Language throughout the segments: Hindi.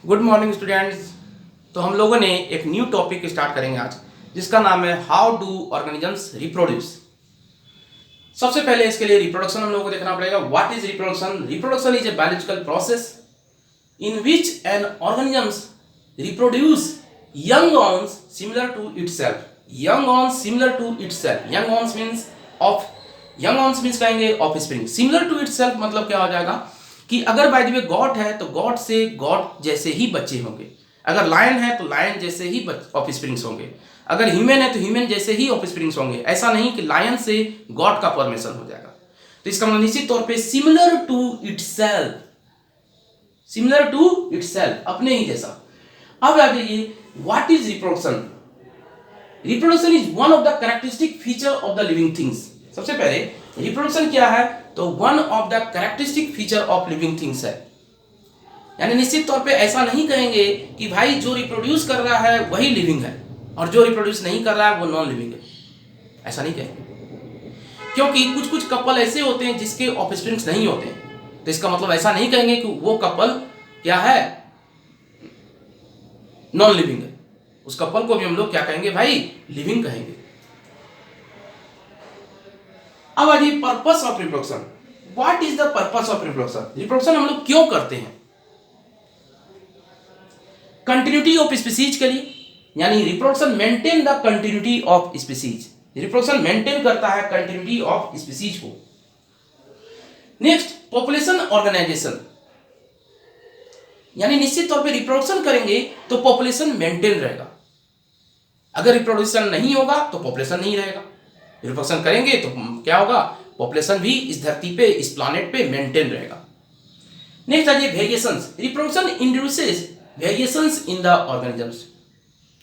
Good morning students. तो हम लोगों ने एक न्यू टॉपिक स्टार्ट करेंगे आज, जिसका नाम है हाउ डू ऑर्गेनिजम्स रिप्रोड्यूस। सबसे पहले इसके लिए रिप्रोडक्शन हम लोगों को देखना पड़ेगा। What is reproduction? Reproduction is a biological process in which N organisms reproduce young ons similar to itself. young ons similar to itself. young ons means कहेंगे ऑफस्प्रिंग। सिमिलर टू इटसेल्फ मतलब क्या हो जाएगा कि अगर बाय द वे गॉट है तो गॉट से गॉट जैसे ही बच्चे होंगे। अगर लायन है तो लायन जैसे ही ऑफस्प्रिंग्स होंगे। अगर ह्यूमन है तो ह्यूमन जैसे ही ऑफस्प्रिंग्स होंगे। ऐसा नहीं कि लायन से गॉड का फॉर्मेशन हो जाएगा। तो इसका मतलब निश्चित तौर पे similar to itself, similar to itself, अपने ही जैसा। अब आ जाइए, what is reproduction? Reproduction is one of the characteristic feature of the living things. सबसे पहले रिप्रोडक्शन क्या है? तो one of the characteristic feature of living things है। यानी निश्चित तौर पे ऐसा नहीं कहेंगे कि भाई जो रिप्रोड्यूस कर रहा है वही लिविंग है और जो रिप्रोड्यूस नहीं कर रहा है वो नॉन लिविंग है। ऐसा नहीं कहेंगे, क्योंकि कुछ कुछ कपल ऐसे होते हैं जिसके ऑफस्प्रिंग्स नहीं होते हैं। तो इसका मतलब ऐसा नहीं कहेंगे कि वो कपल क्या है, नॉन लिविंग है। उस कपल को भी हम लोग क्या कहेंगे भाई, लिविंग कहेंगे। अब आ जाइए purpose of reproduction. What is the purpose of reproduction? Reproduction हम लोग क्यों करते हैं? कंटिन्यूटी ऑफ स्पीसीज के लिए, यानी reproduction maintain the continuity of species. Reproduction maintain करता है कंटिन्यूटी ऑफ स्पीसीज को। नेक्स्ट, पॉपुलेशन ऑर्गेनाइजेशन, यानी निश्चित तौर पे रिप्रोडक्शन करेंगे तो पॉपुलेशन मेंटेन रहेगा। अगर रिप्रोडक्शन नहीं होगा तो पॉपुलेशन नहीं रहेगा। रिप्रोडक्शन करेंगे तो क्या होगा, पॉपुलेशन भी इस धरती पे, इस प्लैनेट पे मेंटेन रहेगा। नेक्स्ट आ जाइए variations. Reproduction introduces variations in the organisms.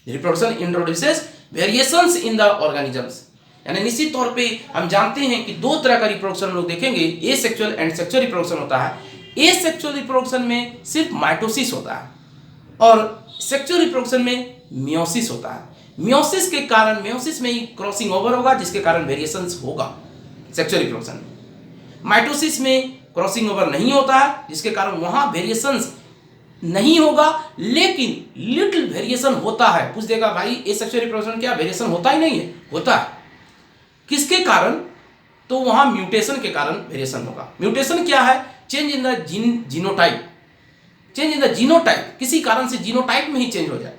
Reproduction introduces variations in the organisms, यानी निश्चित तौर पे हम जानते हैं कि दो तरह का रिप्रोडक्शन हम लोग देखेंगे, एसेक्सुअल एंड सेक्सुअल रिप्रोडक्शन होता है। एसेक्सुअल रिप्रोडक्शन में सिर्फ माइटोसिस होता है और सेक्सुअल रिप्रोडक्शन में मियोसिस होता है। मियोसिस के कारण, मियोसिस में ही क्रॉसिंग ओवर होगा जिसके कारण वेरिएशंस होगा सेक्सुअल रिप्रोडक्शन में। माइटोसिस में क्रॉसिंग ओवर नहीं होता है जिसके कारण वहां वेरिएशंस नहीं होगा, लेकिन लिटिल वेरिएशन होता है। पूछ देगा भाई एसेक्सुअल रिप्रोडक्शन क्या वेरिएशन होता ही नहीं है? होता है। किसके कारण? तो वहां म्यूटेशन के कारण वेरिएशन होगा। म्यूटेशन क्या है? Change in the genotype. Change in the genotype, किसी कारण से जीनोटाइप में ही चेंज हो जाए।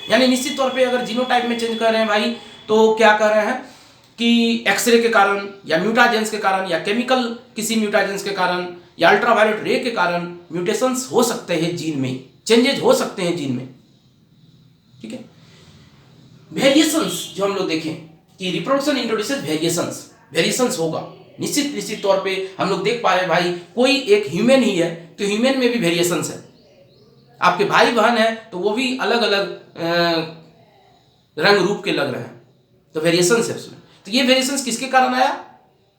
यानी निश्चित तौर पे अगर जीनोटाइप में चेंज कर रहे हैं भाई, तो क्या कर रहे हैं कि एक्सरे के कारण या म्यूटाजेंस के कारण या केमिकल किसी म्यूटाजेंस के कारण या अल्ट्रावायलेट रे के कारण म्यूटेशंस हो सकते हैं जीन में, चेंजेज हो सकते हैं जीन में। ठीक है। वेरिएशंस जो हम लोग देखें कि रिप्रोडक्शन इंट्रोड्यूसेस वेरिएशंस, वेरिएशंस होगा निश्चित तौर पे। हम लोग देख पा रहे हैं भाई, कोई एक ह्यूमन ही है तो ह्यूमन में भी वेरिएशंस है। आपके भाई बहन है तो वो भी अलग अलग रंग रूप के लग रहे हैं, तो वेरिएशंस है उसमें। तो ये वेरिएशंस किसके कारण आया?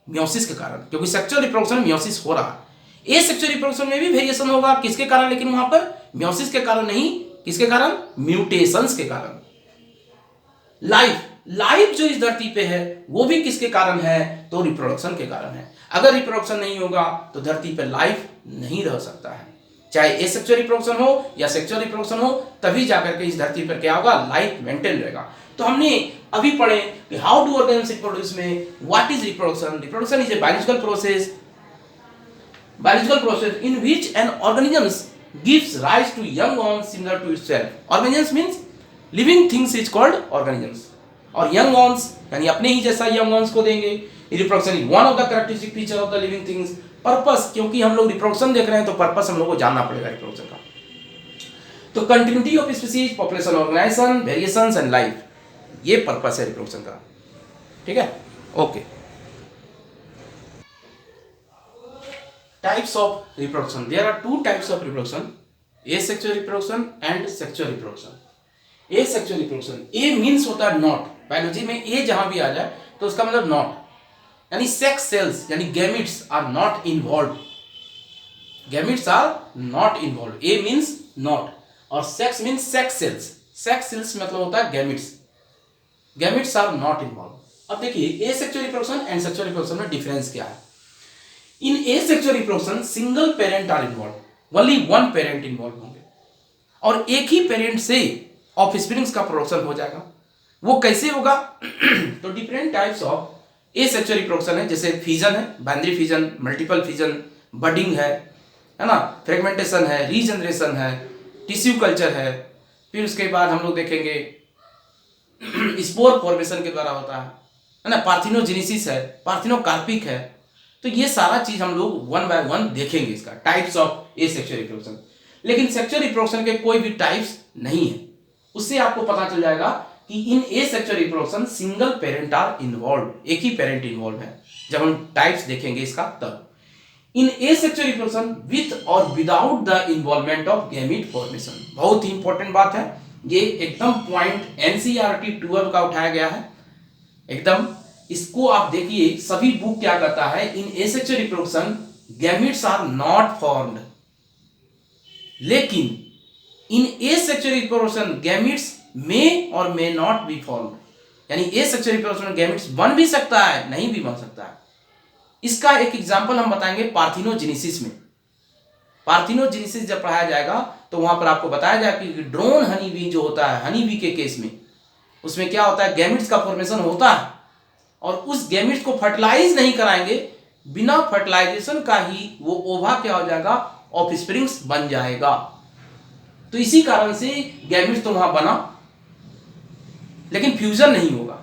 मियोसिस के कारण, क्योंकि सेक्सुअल रिप्रोडक्शन में मियोसिस हो रहा है। एसेक्सुअल रिप्रोडक्शन में भी वेरिएशन होगा, किसके कारण? लेकिन वहां पर मियोसिस के कारण नहीं, किसके कारण? म्यूटेशंस के कारण। लाइफ जो इस धरती पे है वो भी किसके कारण है? तो रिप्रोडक्शन के कारण है। अगर रिप्रोडक्शन नहीं होगा तो धरती पे लाइफ नहीं रह सकता है, चाहे एसेक्सुअल रिप्रोडक्शन हो या सेक्सुअल रिप्रोडक्शन हो, तभी जाकर के इस धरती पर क्या होगा, लाइफ मेंटेन रहेगा। तो हमने अभी पढ़े कि हाउ डू ऑर्गेनिजम्स रिप्रोड्यूस में what is reproduction. Reproduction is a biological process in which an organism gives rise to young ons similar to itself. Organisms means living things is called organisms. और young ons यानी अपने ही जैसा young ons को देंगे। Reproduction is one of the characteristic feature of the living things. Purpose, क्योंकि हम लोग reproduction देख रहे हैं तो purpose हम लोग को जानना पड़ेगा reproduction का। तो continuity of species, population organization, variations and life, ये purpose है reproduction का। ठीक है, okay. Types of reproduction. There are two types of reproduction: asexual reproduction and sexual reproduction. Asexual reproduction, A means होता है नॉट। बायोलॉजी में A जहां भी आ जाए तो उसका मतलब नॉट, यानी सेक्स सेल्स यानी gametes are not involve. Gametes are not involve. A means not और sex means sex cells. Sex cells मतलब होता है gametes. Gametes are not involve. अब देखिए asexual reproduction and sexual reproduction में डिफरेंस क्या है। In asexual reproduction, single parent are involved. Only one parent involved होंगे। और एक ही पेरेंट से ऑफस्प्रिंग्स का प्रोडक्शन हो जाएगा। वो कैसे होगा? तो different types of asexual reproduction है, जैसे फिजन है, binary fission, multiple fission, budding है ना, फ्रेगमेंटेशन है, रीजनरेशन है, टिश्यू कल्चर है। फिर उसके बाद हम लोग देखेंगे स्पोर फॉर्मेशन के द्वारा होता है ना, पार्थिनोजेनेसिस है, पार्थिनोकार्पिक है। तो ये सारा चीज हम लोग वन बाय वन देखेंगे, इसका टाइप्स ऑफ एसेक्सुअल रिप्रोडक्शन। लेकिन सेक्सुअल रिप्रोडक्शन के कोई भी टाइप्स नहीं है। उससे आपको पता चल जाएगा कि in asexual reproduction single parent are involve, एक ही पेरेंट इन्वॉल्व है। जब हम टाइप्स देखेंगे इसका तब इन एसेक्सुअल रिप्रोडक्शन विथ और without the involvement of gamete formation. बहुत ही इंपॉर्टेंट बात है ये, एकदम पॉइंट एनसीईआरटी 12 का उठाया गया है एकदम। इसको आप देखिए, सभी बुक क्या कहता है, in asexual reproduction gametes are not formed, लेकिन in asexual reproduction gametes may और मे नॉट बी फॉर्म्ड। यानी एसेक्सुअल रिप्रोडक्शन गैमीट्स बन भी सकता है, नहीं भी बन सकता है। इसका एक एग्जांपल हम बताएंगे पार्थिनोजेनेसिस में। पार्थिनोजेनेसिस जब पढ़ाया जाएगा तो वहां पर आपको बताया जाएगा कि ड्रोन हनी बी जो होता है, हनी बी के केस में, उसमें क्या होता है, गैमीट्स का फॉर्मेशन होता है और उस गैमीट्स को फर्टिलाइज नहीं कराएंगे, बिना फर्टिलाइजेशन का ही वो ओवा क्या हो जाएगा, ऑफस्प्रिंग्स बन जाएगा। तो इसी कारण से गैमीट्स तो वहां बना, लेकिन फ्यूजन नहीं होगा,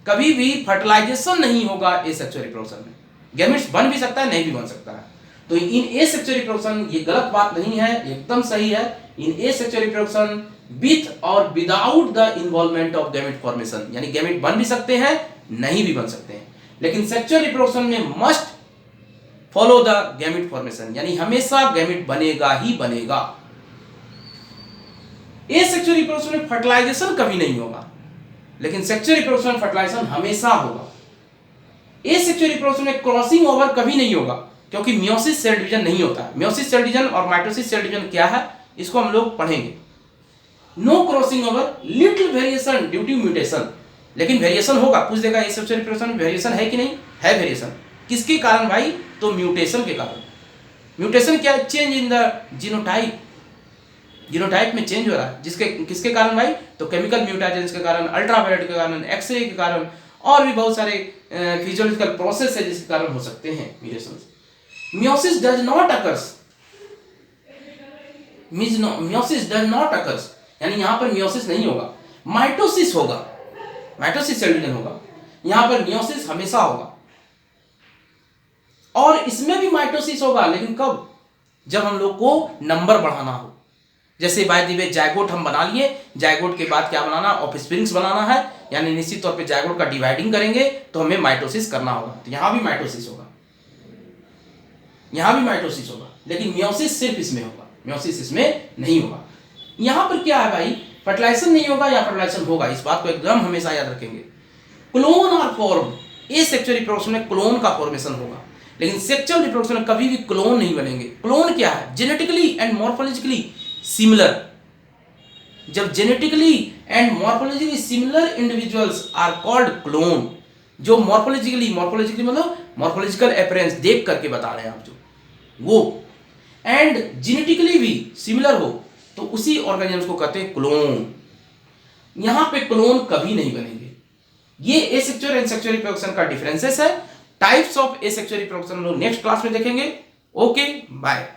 कभी भी फर्टिलाइजेशन नहीं होगा एसेक्सुअल रिप्रोडक्शन में। गैमीट्स बन भी सकता है, नहीं भी बन सकता है। तो इन एसेक्सुअल रिप्रोडक्शन ये गलत बात नहीं है, एकदम सही है। इन एसेक्सुअल रिप्रोडक्शन विथ और without the involvement of gamete formation, यानी गैमेट बन भी सकते हैं, नहीं भी बन सकते हैं, लेकिन सेक्सुअल रिप्रोडक्शन में must follow the gamete formation, यानी हमेशा गैमेट बनेगा ही बनेगा। एसेक्सुअल रिप्रोडक्शन में फर्टिलाइजेशन कभी नहीं होगा, लेकिन सेक्सुअल रिप्रोडक्शन में फर्टिलाइजेशन हमेशा होगा। एसेक्सुअल रिप्रोडक्शन में क्रॉसिंग ओवर कभी नहीं होगा, क्योंकि मियोसिस सेल डिवीजन नहीं होता है। मियोसिस सेल डिवीजन और माइटोसिस सेल डिवीजन क्या है, इसको हम लोग पढ़ेंगे। No crossing over, little variation due to mutation, लेकिन वेरिएशन होगा। पूछ देगा एसेक्सुअल रिप्रोडक्शन में वेरिएशन है कि नहीं, है वेरिएशन। किसके कारण भाई, तो म्यूटेशन के कारण। म्यूटेशन क्या है, change in the genotype, genotype में चेंज हो रहा है, जिसके किसके कारण भाई, तो केमिकल म्यूटेशंस के कारण, अल्ट्रावायलेट के कारण, एक्सरे के कारण, और भी बहुत सारे फिजियोलॉजिकल प्रोसेस है जिसके कारण हो सकते हैं mutations. Meiosis does not occurs, meiosis does not occurs, यानी यहां पर मियोसिस नहीं होगा, माइटोसिस होगा, माइटोसिस सेल डिवीजन होगा। यहां पर मियोसिस हमेशा होगा, और इसमें भी माइटोसिस होगा, लेकिन कब, जब हम लोग को नंबर बढ़ाना हो। जैसे बाय द वे जायगोट हम बना लिए, जायगोट के बाद क्या बनाना, ऑफस्प्रिंग्स बनाना है, यानी निश्चित तौर पे जायगोट का डिवाइडिंग करेंगे तो हमें माइटोसिस करना होगा, तो यहां भी माइटोसिस होगा, यहां भी माइटोसिस होगा, लेकिन मियोसिस सिर्फ इसमें होगा, मियोसिस इसमें नहीं होगा। यहां पर क्या है भाई, फर्टिलाइजेशन नहीं होगा या फर्टिलाइजेशन होगा, इस बात को एकदम हमेशा याद रखेंगे। Clone are form, asexual reproduction में क्लोन का फॉर्मेशन होगा, लेकिन सेक्सुअल रिप्रोडक्शन में कभी भी क्लोन नहीं बनेंगे। क्लोन क्या है, जेनेटिकली एंड मॉर्फोलॉजिकली सिमिलर। जब genetically and morphologically similar individuals are called clone, जो मॉर्फोलॉजिकली मतलब मॉर्फोलॉजिकल अपीयरेंस देख करके बता रहे हैं आप, जो वो एंड जेनेटिकली भी सिमिलर हो, तो उसी ऑर्गेनिज्म को कहते हैं क्लोन। यहां पे क्लोन कभी नहीं बनेंगे। ये एसेक्सुअल एंड सेक्सुअल रिप्रोडक्शन का डिफरेंसेस है। टाइप्स ऑफ एसेक्सुअल रिप्रोडक्शन हम लोग नेक्स्ट क्लास में देखेंगे। Okay, bye.